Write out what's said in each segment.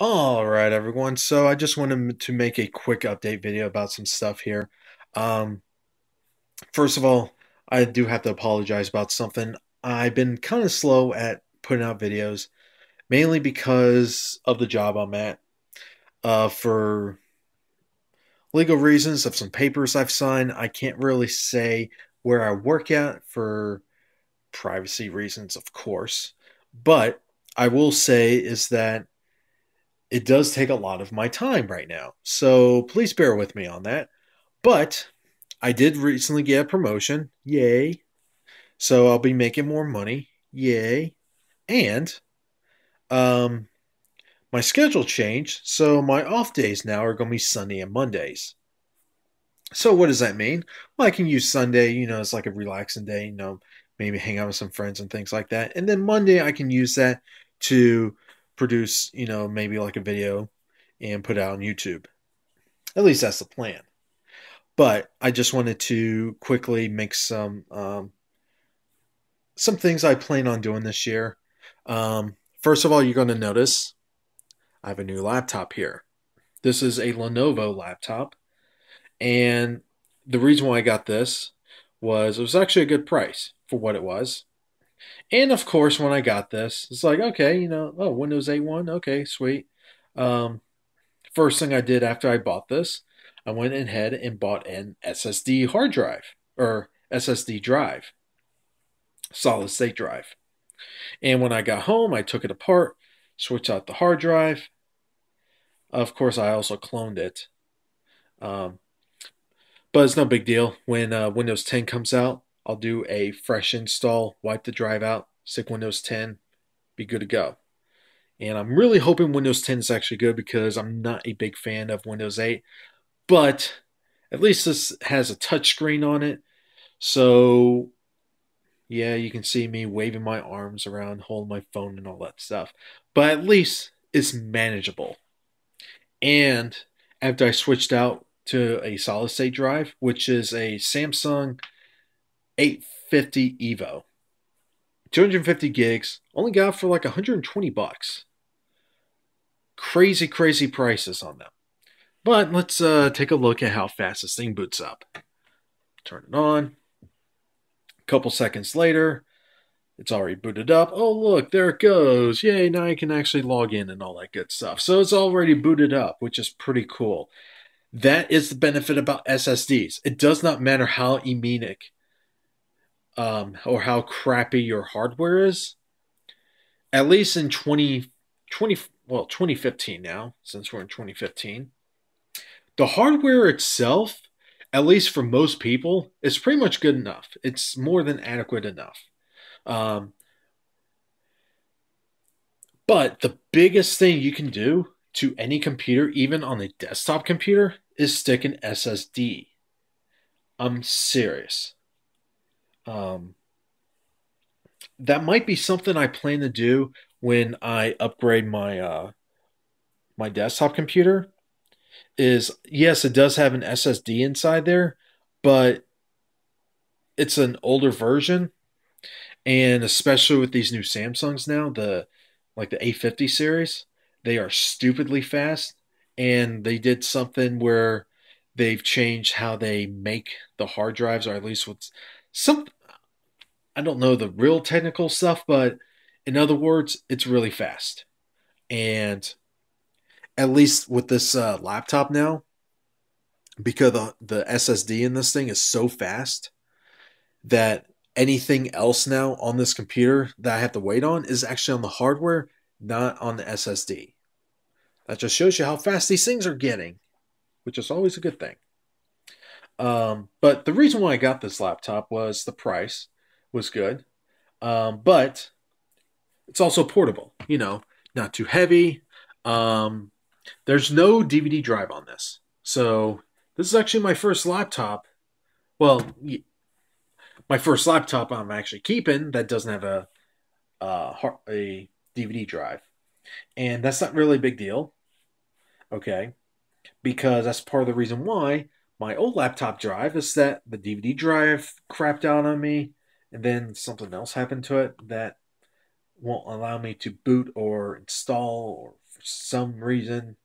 All right, everyone. So I just wanted to make a quick update video about some stuff here. Um, First of all, I do have to apologize about something. I've been kind of slow at putting out videos, mainly because of the job I'm at. For legal reasons of some papers I've signed, I can't really say where I work at for privacy reasons, of course. But I will say is that it does take a lot of my time right now. So please bear with me on that. But I did recently get a promotion. Yay. So I'll be making more money. Yay. And um my schedule changed, so my off days now are going to be Sunday and Mondays. So what does that mean? Well, I can use Sunday, as like a relaxing day, maybe hang out with some friends and things like that. And then Monday I can use that to produce, maybe like a video and put it out on YouTube. At least that's the plan. But I just wanted to quickly make some things I plan on doing this year. First of all, you're going to notice I have a new laptop here. This is a Lenovo laptop, and the reason why I got this was it was actually a good price for what it was. And of course, when I got this, it's like, okay, oh, Windows 8 one, okay, sweet. Um, First thing I did after I bought this, I went ahead and bought an SSD hard drive or SSD drive, solid state drive. And when I got home, I took it apart, switched out the hard drive. Of course, I also cloned it. Um, but it's no big deal. When Windows 10 comes out, I'll do a fresh install, wipe the drive out, stick Windows 10, be good to go. And I'm really hoping Windows 10 is actually good because I'm not a big fan of Windows 8. But at least this has a touchscreen on it. So, yeah, you can see me waving my arms around, holding my phone and all that stuff. But at least it's manageable. And after I switched out to a solid state drive, which is a Samsung 850 Evo, 250 gigs, only got for like 120 bucks. Crazy, crazy prices on them. But let's take a look at how fast this thing boots up. Turn it on. A couple seconds later, it's already booted up. Oh, look, there it goes. Yay, now I can actually log in and all that good stuff. So it's already booted up, which is pretty cool. That is the benefit about SSDs. It does not matter how anemic or how crappy your hardware is. At least in 2015 now, since we're in 2015, the hardware itself, at least for most people, is pretty much good enough. It's more than adequate enough. Um, but the biggest thing you can do to any computer, even on a desktop computer, is stick an SSD. I'm serious. Um, that might be something I plan to do when I upgrade my desktop computer. Is yes, it does have an SSD inside there, but it's an older version, and especially with these new Samsungs now, the like the A50 series, they are stupidly fast, and they did something where they've changed how they make the hard drives, or at least with some I don't know the real technical stuff, but in other words, it's really fast. And at least with this laptop now, because the SSD in this thing is so fast that anything else now on this computer that I have to wait on is actually on the hardware, not on the SSD. That just shows you how fast these things are getting, which is always a good thing. But the reason why I got this laptop was the price was good, but it's also portable. Not too heavy. Um, there's no DVD drive on this, so this is actually my first laptop. Well, my first laptop I'm actually keeping that doesn't have a DVD drive, and that's not really a big deal. Okay, because that's part of the reason why my old laptop drive is that the DVD drive crapped out on me, and then something else happened to it that won't allow me to boot or install or for some reason.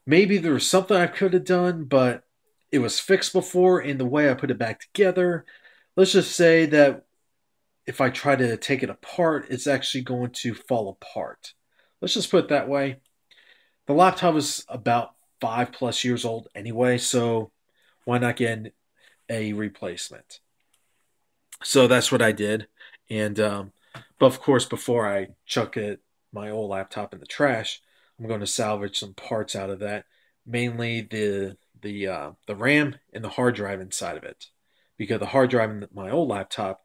Maybe there was something I could have done, but it was fixed before, and the way I put it back together, let's just say that if I try to take it apart, it's actually going to fall apart. Let's just put it that way. The laptop is about 5+ years old anyway, so why not get a replacement? So that's what I did, and but of course, before I chuck my old laptop in the trash, I'm going to salvage some parts out of that, mainly the RAM and the hard drive inside of it, because the hard drive in my old laptop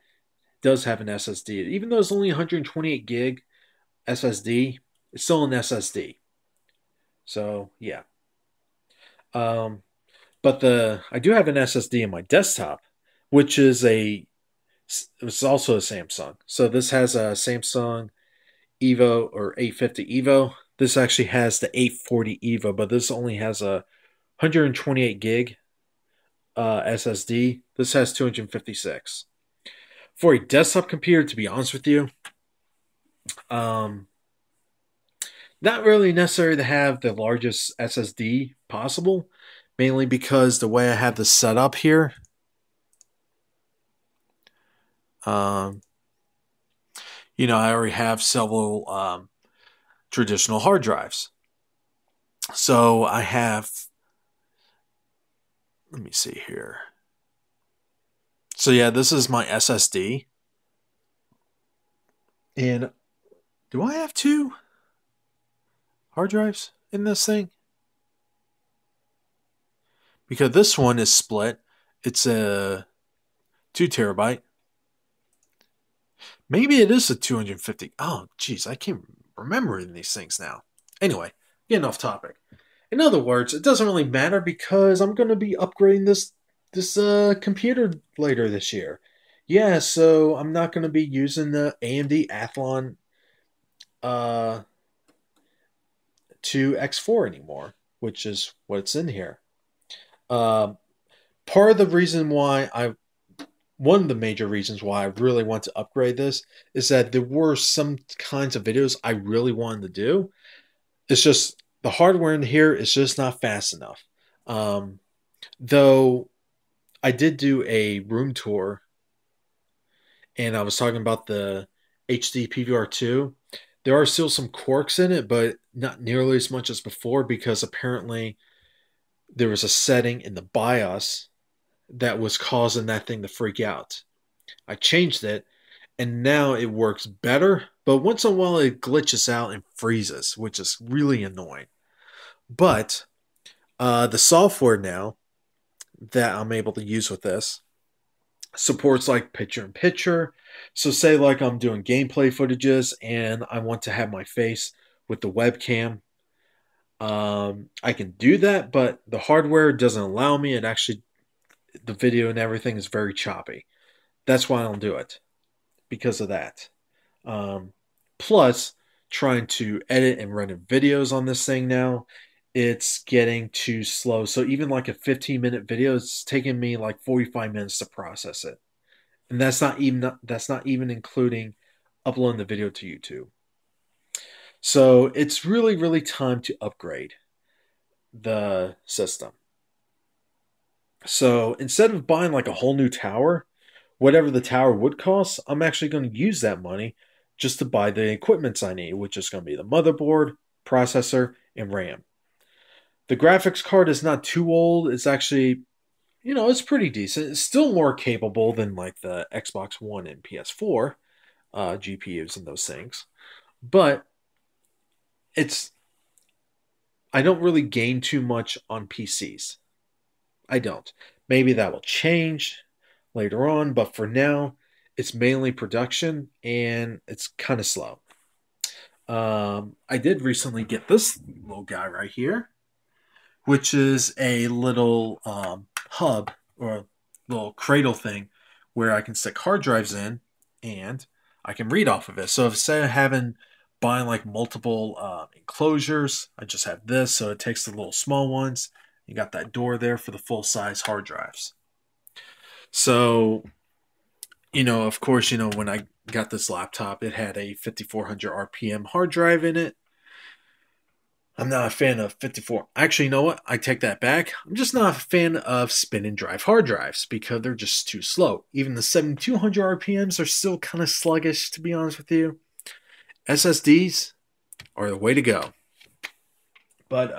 does have an SSD. Even though it's only 128 gig SSD, it's still an SSD. So yeah. Um, but the I do have an SSD in my desktop, which is it's also a Samsung. So this has a Samsung Evo or 850 Evo. This actually has the 840 Evo, but this only has a 128 gig SSD. This has 256. For a desktop computer, to be honest with you, um, not really necessary to have the largest SSD possible, mainly because the way I have this set up here, um, I already have several traditional hard drives. So I have, let me see here. So yeah, this is my SSD. And do I have two hard drives in this thing? Because this one is split. It's a 2 terabyte. Maybe it is a 250. Oh, geez, I can't remember these things now. Anyway, getting off topic. In other words, it doesn't really matter because I'm going to be upgrading this computer later this year. Yeah, so I'm not going to be using the AMD Athlon uh, 2X4 anymore, which is what's in here. Uh, Part of the reason why one of the major reasons why I really want to upgrade this is that there were some kinds of videos I really wanted to do. It's just the hardware in here is just not fast enough. Though I did do a room tour and I was talking about the HD PVR2. There are still some quirks in it, but not nearly as much as before because apparently there was a setting in the BIOS that was causing that thing to freak out. I changed it and now it works better, but once in a while it glitches out and freezes, which is really annoying. But the software now that I'm able to use with this supports like picture in picture. So say like I'm doing gameplay footages and I want to have my face with the webcam. I can do that, but the hardware doesn't allow me. It actually the video and everything is very choppy. That's why I don't do it because of that. Um, Plus, trying to edit and run videos on this thing now, it's getting too slow. So even like a 15-minute video, it's taking me like 45 minutes to process it, and that's not even including uploading the video to YouTube. So it's really time to upgrade the system. So instead of buying like a whole new tower, whatever the tower would cost, I'm actually going to use that money just to buy the equipments I need, which is going to be the motherboard, processor, and RAM. The graphics card is not too old. It's actually, it's pretty decent. It's still more capable than like the Xbox One and PS4 GPUs and those things. But it's I don't really gain too much on PCs. I don't. Maybe that will change later on, but for now, it's mainly production and it's kind of slow. I did recently get this little guy right here, which is a little hub or little cradle thing where I can stick hard drives in and I can read off of it. So instead of buying like multiple enclosures, I just have this. So it takes the little small ones. You got that door there for the full size hard drives. So, of course, when I got this laptop, it had a 5400 RPM hard drive in it. I'm not a fan of 54. Actually, you know what? I take that back. I'm just not a fan of spin and drive hard drives because they're just too slow. Even the 7200 RPMs are still kind of sluggish, to be honest with you. SSDs are the way to go. But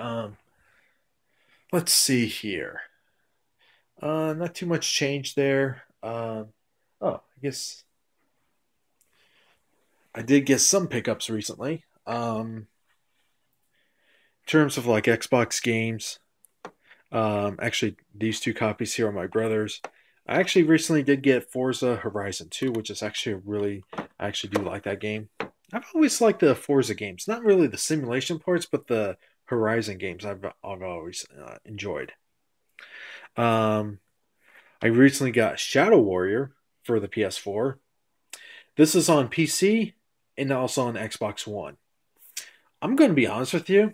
let's see here. Not too much change there. I guess I did get some pickups recently. In terms of like Xbox games, actually, these two copies here are my brother's. I actually recently did get Forza Horizon 2, which is actually I actually do like that game. I've always liked the Forza games, not really the simulation parts, but the Horizon games I've always enjoyed. Um, I recently got Shadow Warrior for the PS4. This is on PC and also on Xbox One. I'm going to be honest with you,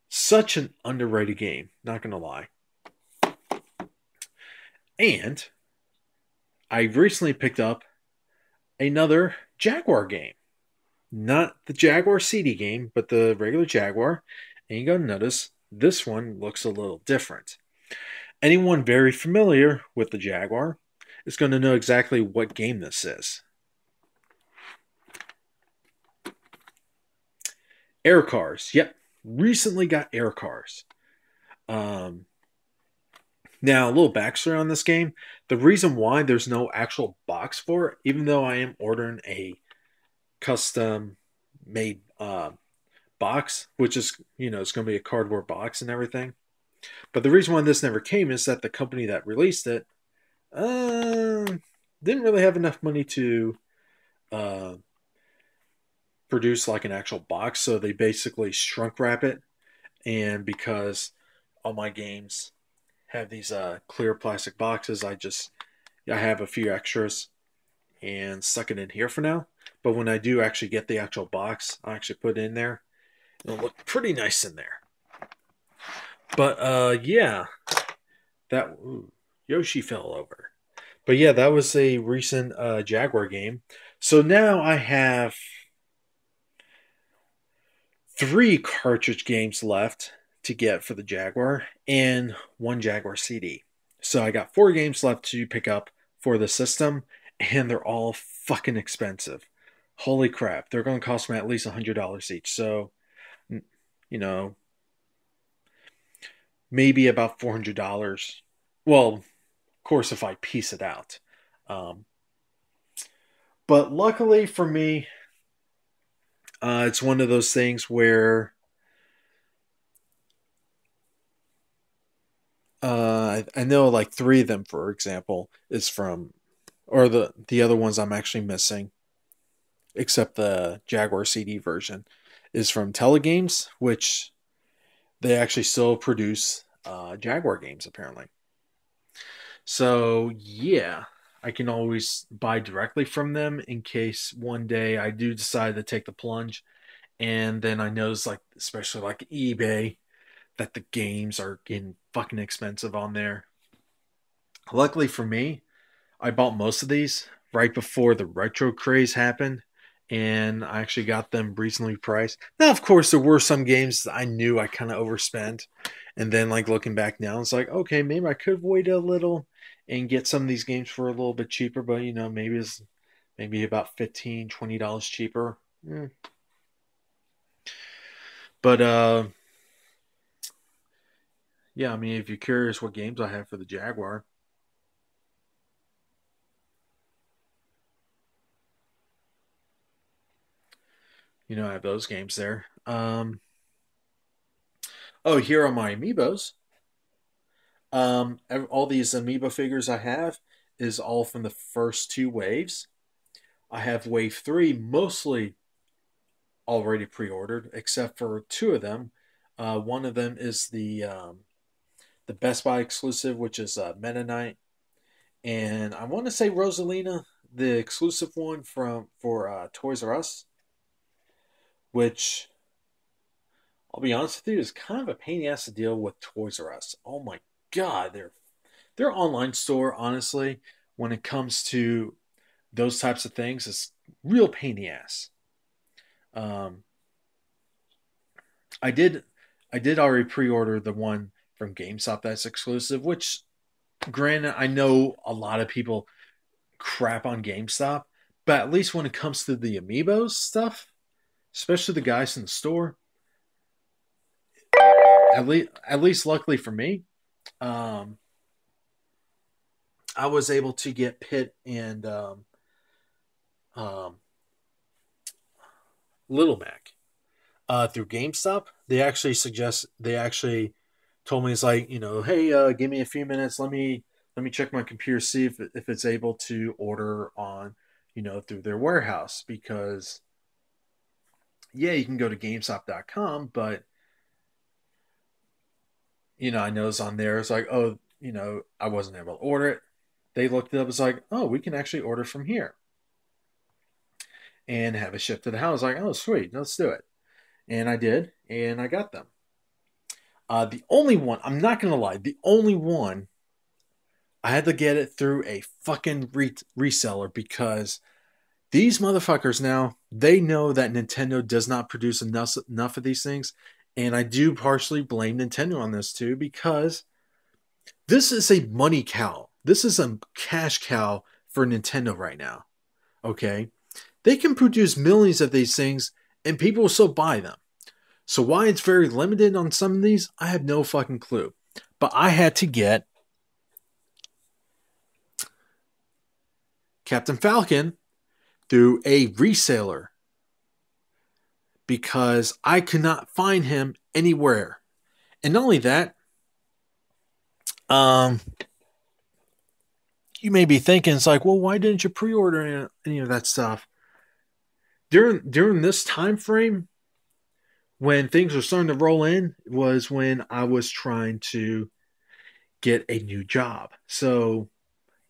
such an underrated game, not going to lie. And I recently picked up another Jaguar game. Not the Jaguar CD game, but the regular Jaguar. And you're going to notice this one looks a little different. Anyone very familiar with the Jaguar is going to know exactly what game this is. Air Cars. Yep. Recently got Air Cars. Um, Now, a little backstory on this game. The reason why there's no actual box for it, even though I am ordering a custom made box, which is, it's going to be a cardboard box and everything. But the reason why this never came is that the company that released it uh, didn't really have enough money to uh, produce like an actual box. So they basically shrunk wrap it. And because all my games have these clear plastic boxes, I have a few extras and stuck it in here for now. But when I do actually get the actual box, I actually put it in there. It'll look pretty nice in there. But yeah, that Yoshi fell over. But yeah, that was a recent Jaguar game. So now I have 3 cartridge games left to get for the Jaguar and 1 Jaguar CD. So I got 4 games left to pick up for the system, and they're all fucking expensive. Holy crap, they're going to cost me at least $100 each. So, you know, maybe about $400. Well, of course, if I piece it out. Um, but luckily for me, it's one of those things where I know like 3 of them, for example, is from, or the other ones I'm actually missing, except the Jaguar CD version, is from Telegames, which they actually still produce Jaguar games apparently. So yeah, I can always buy directly from them in case one day I do decide to take the plunge, and then I notice like especially like eBay that the games are getting fucking expensive on there. Luckily for me, I bought most of these right before the retro craze happened, and I actually got them reasonably priced. Now, of course, there were some games that I knew I kind of overspent, and then like looking back now, it's like, okay, maybe I could have waited a little and get some of these games for a little bit cheaper, but maybe it's maybe about $15-$20 cheaper. Mm. But yeah, I mean, if you're curious what games I have for the Jaguar, I have those games there. Oh, here are my amiibos. All these amiibo figures I have is all from the first 2 waves. I have wave 3 mostly already pre-ordered, except for 2 of them. One of them is the Best Buy exclusive, which is Meta Knight, and I want to say Rosalina, the exclusive one for Toys R Us, which I'll be honest with you is kind of a pain in the ass to deal with Toys R Us. Oh my god, their online store, honestly, when it comes to those types of things, is real pain in the ass. Um, I did I did already pre-order the one from GameStop that's exclusive, which granted I know a lot of people crap on GameStop, but at least when it comes to the amiibos stuff, especially the guys in the store, at least luckily for me, um, I was able to get Pit and um, Little Mac through GameStop. They actually told me, it's like, hey, give me a few minutes. Let me check my computer, see if it's able to order on, through their warehouse, because yeah, you can go to GameStop.com, but I know it's on there. It's like, oh, I wasn't able to order it. They looked it up. It's like, oh, we can actually order from here and have it shipped to the house. Like, oh, sweet, let's do it. And I did, and I got them. The only one, I'm not gonna lie, the only one I had to get it through a fucking reseller, because these motherfuckers now, they know that Nintendo does not produce enough of these things, and I do partially blame Nintendo on this too, because this is a money cow. This is a cash cow for Nintendo right now. Okay, they can produce millions of these things, and people will still buy them. So why it's very limited on some of these, I have no fucking clue. But I had to get Captain Falcon through a reseller because I could not find him anywhere. And not only that, you may be thinking, it's like, well, why didn't you pre-order any of that stuff? During this time frame, when things were starting to roll in, was when I was trying to get a new job. So,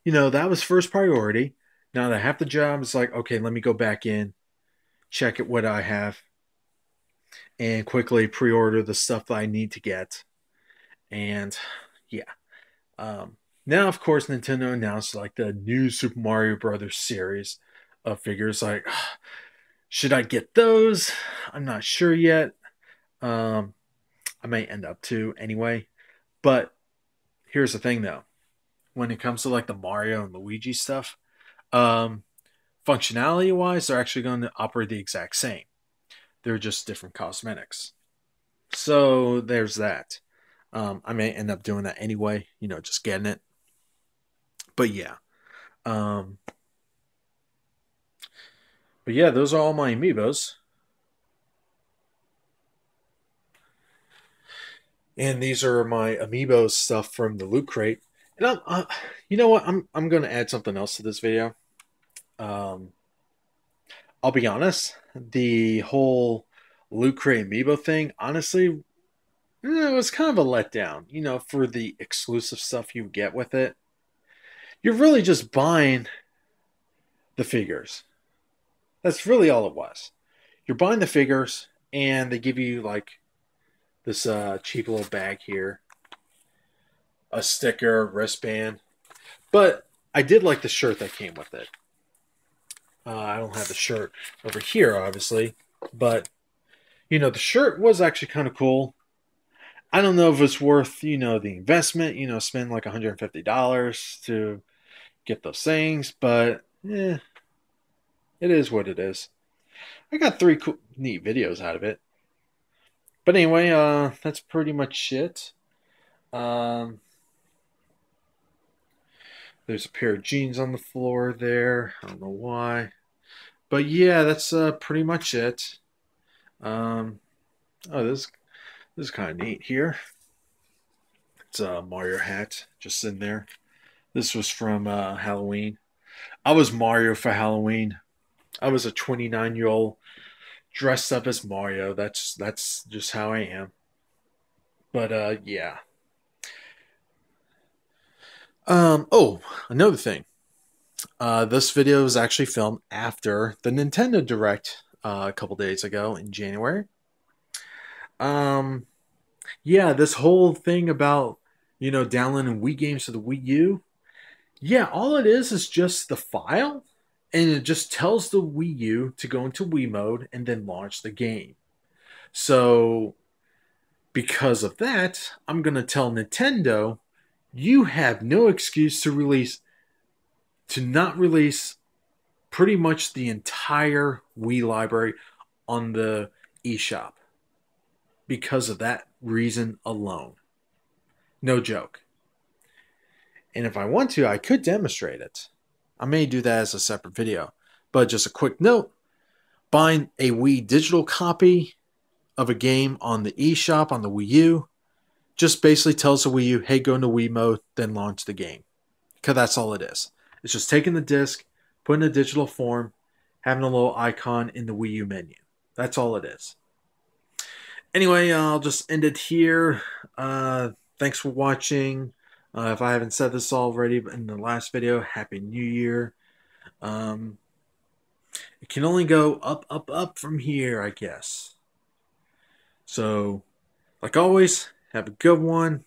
that was first priority. Now that I have the job, it's like, okay, let me go back in, check it what I have, and quickly pre-order the stuff that I need to get. And yeah. Now, of course, Nintendo announced like the new Super Mario Brothers series of figures. Like, should I get those? I'm not sure yet. I may end up to anyway. But here's the thing, though. When it comes to like the Mario and Luigi stuff, um, functionality wise, they're actually going to operate the exact same. They're just different cosmetics. So there's that. I may end up doing that anyway, just getting it. But yeah. Um, but yeah, those are all my amiibos. And these are my amiibo stuff from the loot crate. And you know what? I'm going to add something else to this video. Um, I'll be honest. The whole loot crate amiibo thing, honestly, it was kind of a letdown. For the exclusive stuff you get with it, you're really just buying the figures. That's really all it was. You're buying the figures, and they give you like this cheap little bag here, a sticker, wristband. But I did like the shirt that came with it. I don't have the shirt over here, obviously, but the shirt was actually kind of cool. I don't know if it's worth the investment. Spend like $150 to get those things, but it is what it is. I got 3 cool, neat videos out of it. But anyway, that's pretty much it. Um, there's a pair of jeans on the floor there. I don't know why. But yeah, that's pretty much it. Oh, this is kind of neat here. It's a Mario hat just in there. This was from Halloween. I was Mario for Halloween. I was a 29-year-old dressed up as Mario. That's just how I am. But yeah. Oh, another thing. This video was actually filmed after the Nintendo Direct a couple days ago in January. Yeah, this whole thing about downloading Wii games to the Wii U. Yeah, all it is just the file, and it just tells the Wii U to go into Wii mode and then launch the game. So Because of that, I'm going to tell Nintendo, you have no excuse to not release pretty much the entire Wii library on the eShop because of that reason alone. No joke. And if I want to, I could demonstrate it. I may do that as a separate video. But just a quick note, buying a Wii digital copy of a game on the eShop on the Wii U just basically tells the Wii U, hey, go into Wii mode, then launch the game. Because that's all it is. It's just taking the disc, putting a digital form, having a little icon in the Wii U menu. That's all it is. Anyway, I'll just end it here. Thanks for watching. If I haven't said this already in the last video, Happy New Year. It can only go up, up, up from here, I guess. So, like always, have a good one.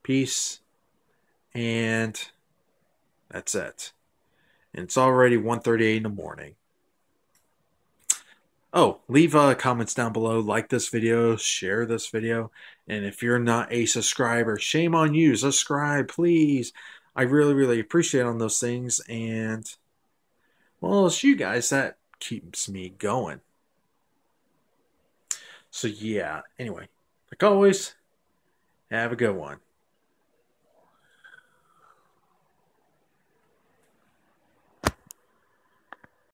Peace. And that's it. And it's already 1:38 in the morning. Oh, leave comments down below, like this video, share this video, and if you're not a subscriber, shame on you. Subscribe, please. I really, really appreciate on those things, and well, it's you guys that keeps me going. So yeah, anyway, like always, have a good one.